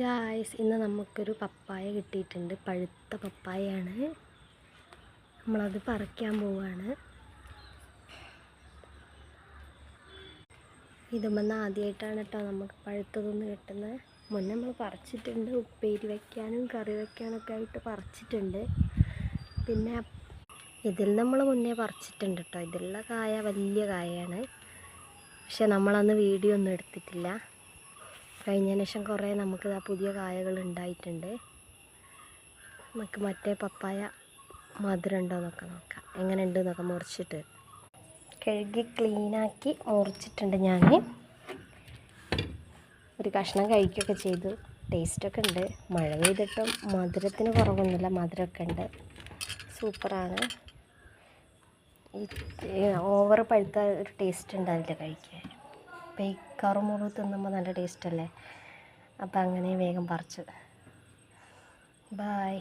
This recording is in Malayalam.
ഗായ്സ്, ഇന്ന് നമുക്കൊരു പപ്പായ കിട്ടിയിട്ടുണ്ട്. പഴുത്ത പപ്പായയാണ്. നമ്മളത് പറിക്കാൻ പോവാണ്. ഇതുമെന്ന് ആദ്യമായിട്ടാണ് കേട്ടോ നമുക്ക് പഴുത്തതൊന്ന് കിട്ടുന്നത്. മുന്നേ നമ്മൾ പറിച്ചിട്ടുണ്ട്, ഉപ്പേരി വയ്ക്കാനും കറി വയ്ക്കാനൊക്കെ ആയിട്ട് പറിച്ചിട്ടുണ്ട്. പിന്നെ ഇതിൽ നമ്മൾ മുന്നേ പറിച്ചിട്ടുണ്ട് കേട്ടോ. ഇതിലുള്ള കായ വലിയ കായയാണ്. പക്ഷെ നമ്മളന്ന് വീഡിയോ ഒന്നും എടുത്തിട്ടില്ല. കഴിഞ്ഞതിന് ശേഷം കുറേ നമുക്ക് പുതിയ കായകൾ ഉണ്ടായിട്ടുണ്ട്. നമുക്ക് മറ്റേ പപ്പായ മധുരം ഉണ്ടോ എന്നൊക്കെ നോക്കാം. എങ്ങനെ ഉണ്ട് എന്നൊക്കെ മുറിച്ചിട്ട് കഴുകി ക്ലീനാക്കി മുറിച്ചിട്ടുണ്ട്. ഞാൻ ഒരു കഷ്ണം കഴിക്കുകയൊക്കെ ചെയ്തു. ടേസ്റ്റൊക്കെ ഉണ്ട്. മഴ പെയ്തിട്ടും മധുരത്തിന് കുറവൊന്നുമില്ല, മധുരമൊക്കെ ഉണ്ട്. സൂപ്പറാണ്. ഓവർ പഴുത്ത ഒരു ടേസ്റ്റ് ഉണ്ടാവില്ല കഴിക്കാൻ. അപ്പോൾ ഈ കറുമുറു തിന്നുമ്പോൾ നല്ല ടേസ്റ്റല്ലേ. അപ്പോൾ അങ്ങനെ വേഗം പറിച്ചു. ബായ്.